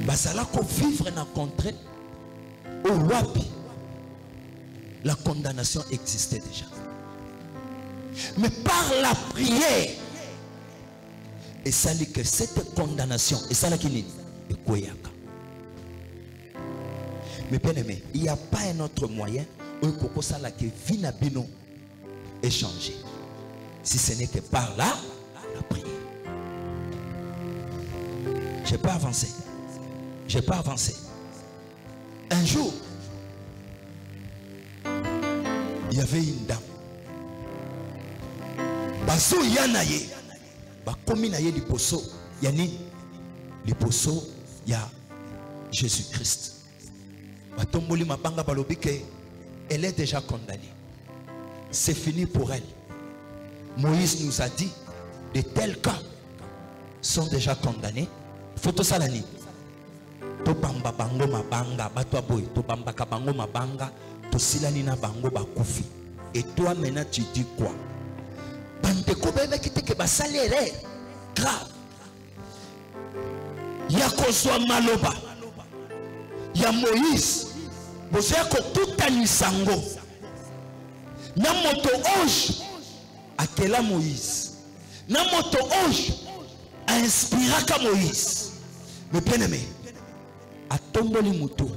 basala ko vivre dans la contrée au Wapi. La condamnation existait déjà. Mais par la prière, et ça dit que cette condamnation, et ça là qui n'est pas. Mais bien aimé, il n'y a pas un autre moyen où Koko Sala que Vinabino est changé. Si ce n'est que par là, la prière. Je n'ai pas avancé. Je n'ai pas avancé. Un jour, il y avait une dame. Baso Yanaye. Bakomi naye liposo. Yani liposo ya Jésus-Christ. Batomboli mabanga balobike. Elle est déjà condamnée. C'est fini pour elle. Moïse nous a dit de tels cas sont déjà condamnés. Photo salani. To bamba bango mabanga batwa boy. To bamba kabango mabanga. To silani na bango bakufi. Et toi maintenant tu dis quoi? Bandeko bebe kite ke basalere grave. Ya kozwa maloba. Ya Moïse. Bozea ko tuta nisango. Na moto oj akela Moïse. Na moto oj a inspiraka Moïse. Mais bien aimé, a tomboli muto.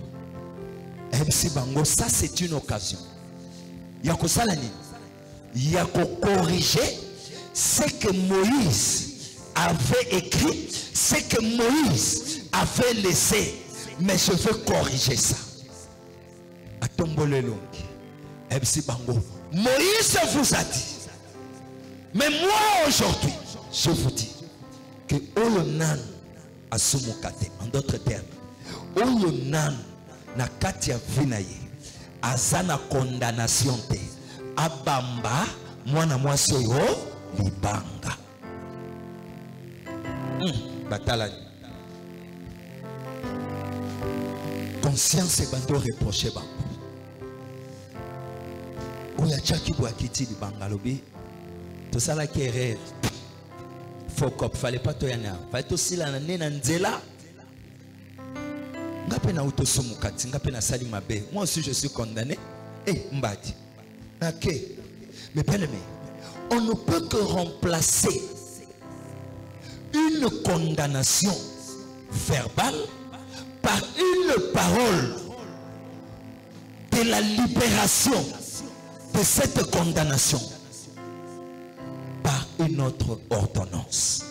MC Bango, ça c'est une occasion. Yako salani. Yako corriger ce que Moïse avait écrit, ce que Moïse avait laissé. Mais je veux corriger ça. A tomboli longi. MC Bango, Moïse vous a dit. Mais moi aujourd'hui, je vous dis que Olonan a sumukate. En d'autres termes, Olonan na katia vinaye azana condamnation te abamba mwana mwasi oyo libanga. Batala conscience bando reprocher bango. Oya chaki bwa kiti libanga lobi. Tout ça là qui est rêve. Faut qu'il fallait pas te yana. Fallait aussi la nena nzela. Ngape na utosumukati, ngape na sali mabe. Moi aussi je suis condamné. Mbadi. Ok. Mais bien aimé, on ne peut que remplacer une condamnation verbale par une parole de la libération de cette condamnation. Par une autre ordonnance.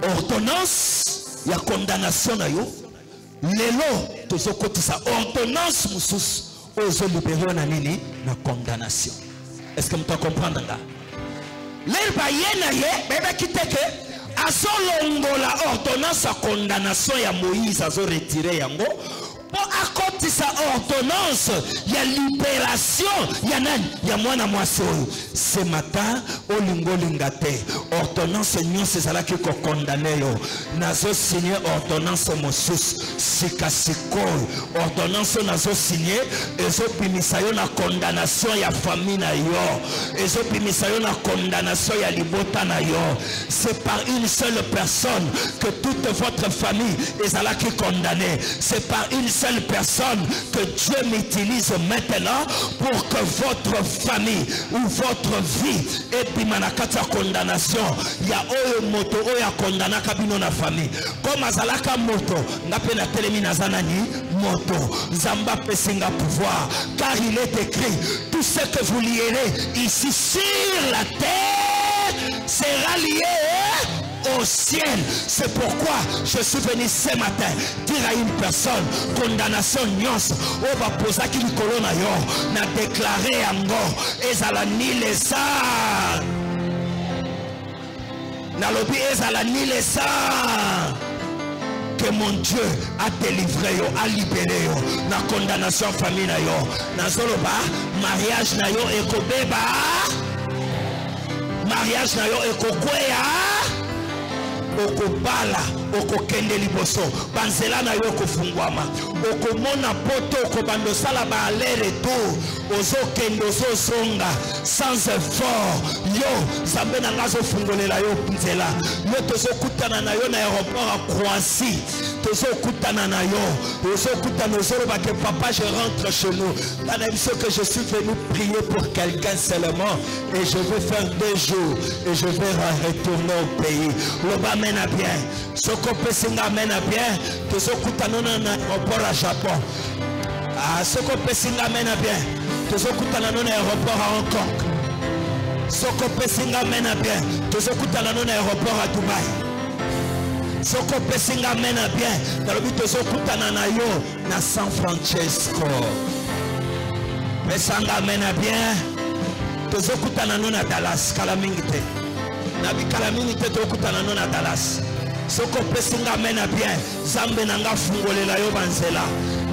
Ordonnance, la condamnation na yo. Lelo, tozo kotisa ordonnance musus. Ozo libérer na nini na condamnation. Est-ce que vous comprenez là? L'elba yena ye, bébé kiteke, azo longo la ordonnance à condamnation ya Moïse azo retiré yango. Pour accorder sa ordonnance, il y a libération, il y a nani, il y a moi na moi ce matin, au lingo lingate, ordonnance nyon c'est ça qui est condamné yo. Nazo signé ordonnance mosus, sikasiko, ordonnance nazo signé, ezo pimisayo na condamnation ya famille na yo, ezo pimisayo na condamnation ya libota na yo. C'est par une seule personne que toute votre famille est là qui est condamnée. C'est par une seule personne que Dieu m'utilise maintenant pour que votre famille ou votre vie et puis manakata condamnation ya oyo moto oya condamna kabino na famille comme azalaka moto ngape na telemi na zanani moto nzamba pesinga pouvoir car il est écrit tout ce que vous lierez ici sur la terre sera lié au ciel. C'est pourquoi je suis venu ce matin dire à une personne, condamnation nyonso, on va poser qui likolo na yo, na déclaré yango, ezala ni les arts. Na lobi ezala ni les arts. Que mon Dieu a délivré yo, a libéré yo, na condamnation famille na yo. Na zoloba, mariage na yo ekobeba. Mariage na yo ekokweya. Okobala, okokende liboso, banzela na yo kofungwama, okomona poto okobandosala ba aller retour, ozokende ozozonga sans effort. Yo zambe na ngazo fungolela yo nzela. Yo tozokutana na yo na aéroport à Croatie. Tozokutana na yo, tozokutana ozoloba que papa je rentre chez nous. Dans l'émission que je suis venu prier pour quelqu'un seulement et je vais faire 2 jours et je vais retourner au pays. Loba mena bien, soko pesinga mena bien, tozokutana na aéroport à Japon. Ah soko pesinga mena bien, tozokutana na aéroport à Hong Kong. Soko pesinga mena bien, tozokutana na aéroport à Dubaï. Soko pesinga mena bien, dans le but tozokutana na yo na San Francisco. Pesanga mena bien, tozokutana na Dallas, Kalamingite. Nabi Kalamingite tozokutana na Dallas. Soko pesinga mena bien, zambe nanga fungolela yo banzela.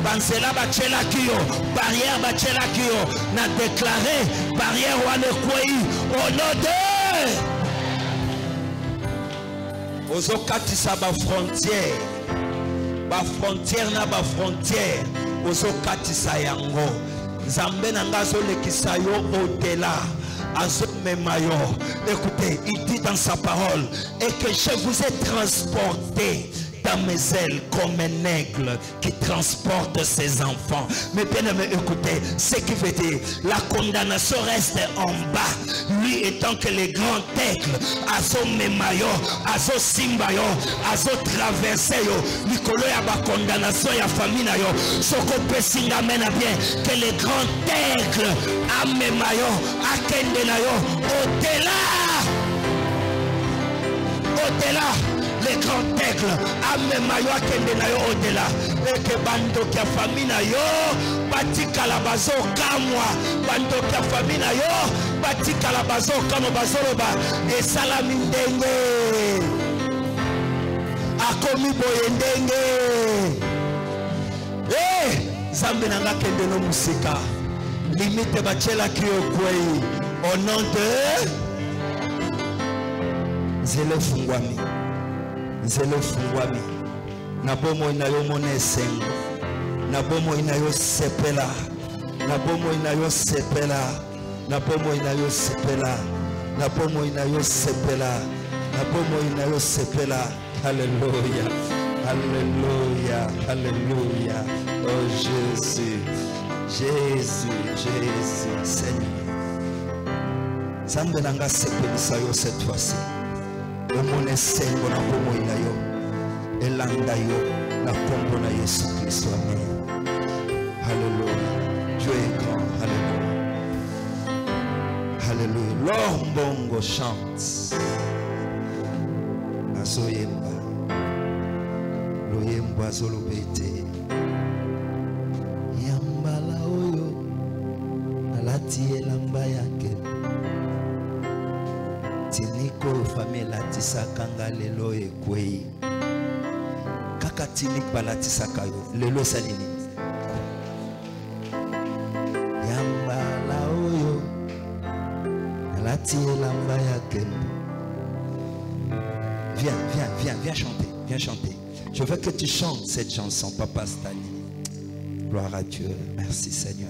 Banzela bachela kiyo, barrière bachela kiyo, na déclaré barrière wane kwei au nom de ozokatisa ba frontière na ba frontière ozokatisa yango. Nzambe na ngazo lekisa yo au-delà. Écoutez, il dit dans sa parole et que je vous ai transporté dans mes ailes comme un aigle qui transporte ses enfants. Mais bien aimé, écoutez, ce qui veut dire la condamnation reste en bas. Lui étant que les grands aigles, azo memayo, azo simbayo, azo traverseyo, Nicolo ya ba condamnation ya famille na yo. Soko pesinga mena bien que les grands aigles amemayo, akende na yo, au-delà. Les grands aigles, amemayo akende na yo au-delà. Et que bando kia famille na yo, batika la bazo kamwa. Bando kia famille na yo, batika la bazo kamwa bazoloba. Et salami ndenge. Akomi boye ndenge. Eh, zambe nanga kende no musika. Limite bachela kio kwei. Au nom de Zele Fungwami. Zele Fungwami. Nabomo inayo mone sengo. Nabomo inayo sepela. Nabomo inayo sepela. Nabomo inayo sepela. Nabomo inayo sepela. Nabomo inayo sepela. Alléluia. Alléluia. Alléluia. Oh Jésus. Jésus. Jésus. Seigneur. Zambe nanga sepelisa yo cette fois-ci. Omone sengo na bomo ina yo. Elanda yo na kombo na Yesu Christ. Amen. Alléluia. Dieu est grand. Alléluia. Alléluia. L'ombongo chante. Azoyemba. Loyemba azolobete. Yambala oyo. Alati elamba yake. Tiniko famille latisa kanga lelo ekwei. Kaka tinik balatisa kayo. Lelo salini. Yambala oyo. Alati elamba yake. Viens chanter. Viens chanter. Je veux que tu chantes cette chanson, Papa Stanley. Gloire à Dieu. Merci Seigneur.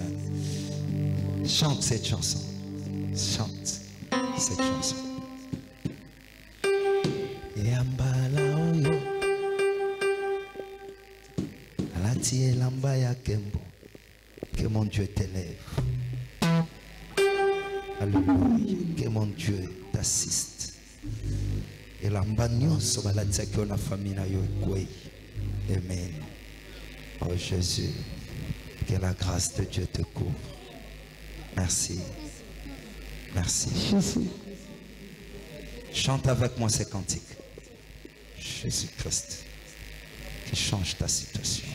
Chante cette chanson. Chante cette chanson. Yambala oyo alati elamba ya kembo. Que mon Dieu t'élève. Alléluia. Que mon Dieu t'assiste. Elamba nyonso balati ki na famille na yo kwei. Amen. Oh Jésus, que la grâce de Dieu te couvre. Merci. Merci Jésus. Chante avec moi ces cantiques. Jésus-Christ qui change ta situation.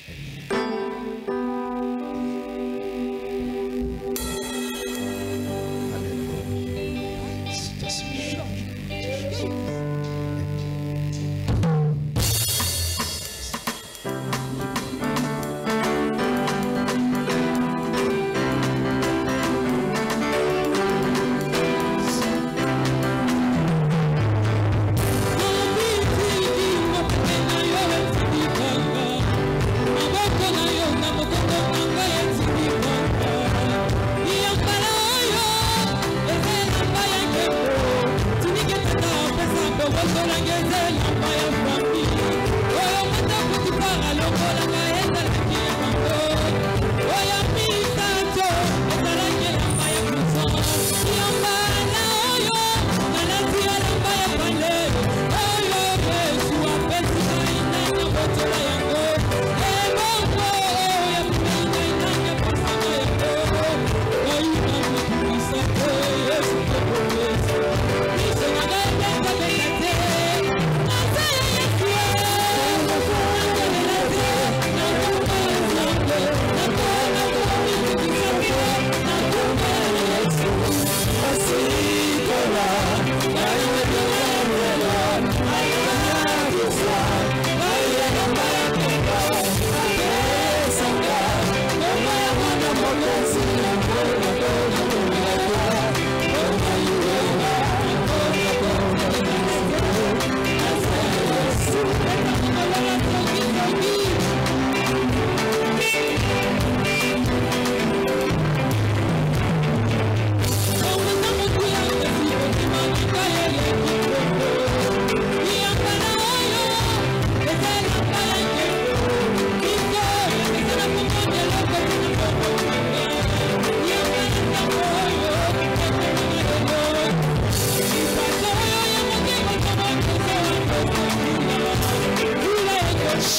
Alléluia. Situation change.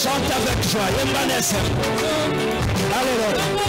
Chante avec joie. Alléluia.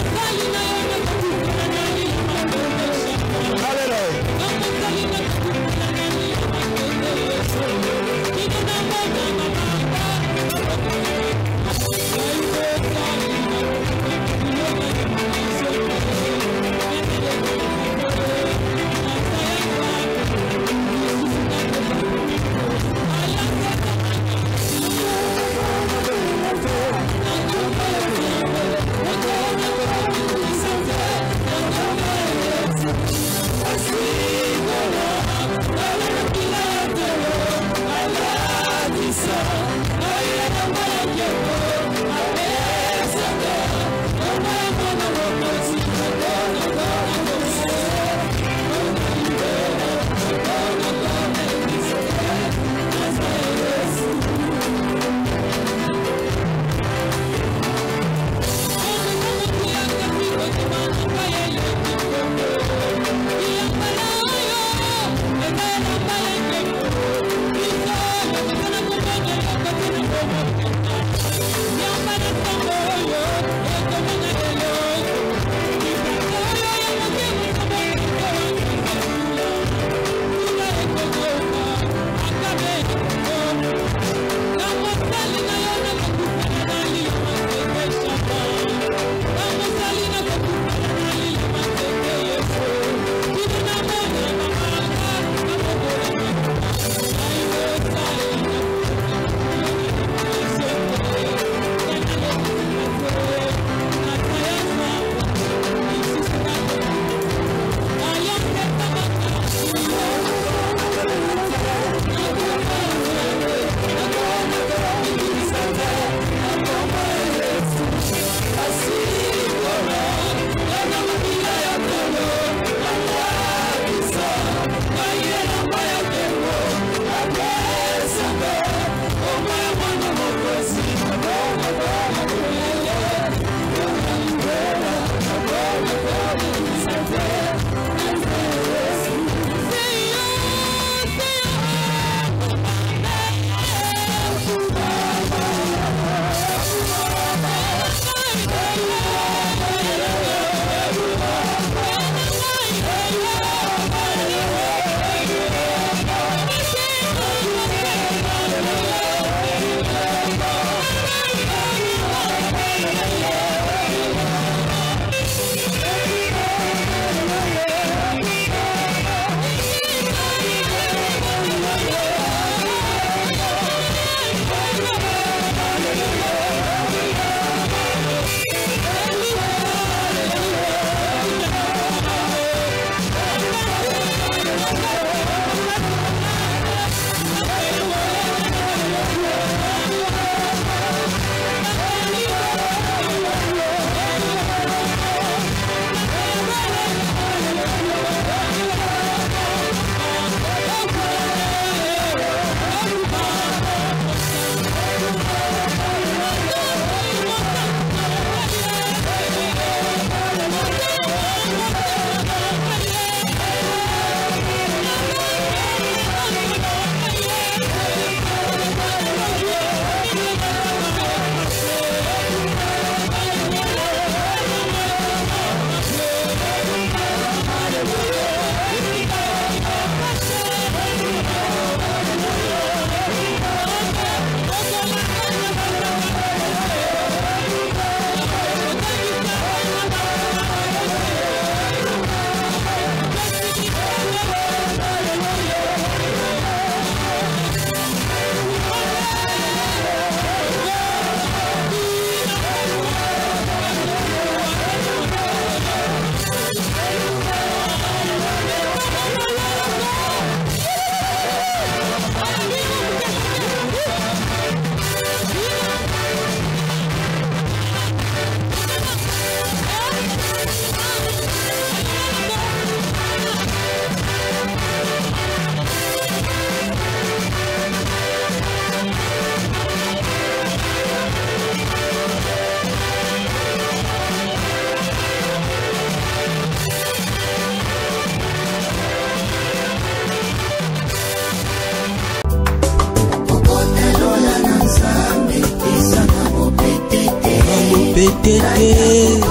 petete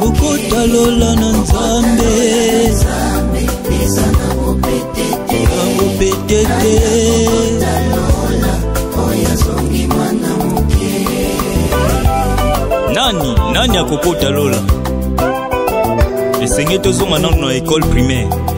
okota lola na nzambe yango petete nani akokota lola esenge tozonga nano na école primaire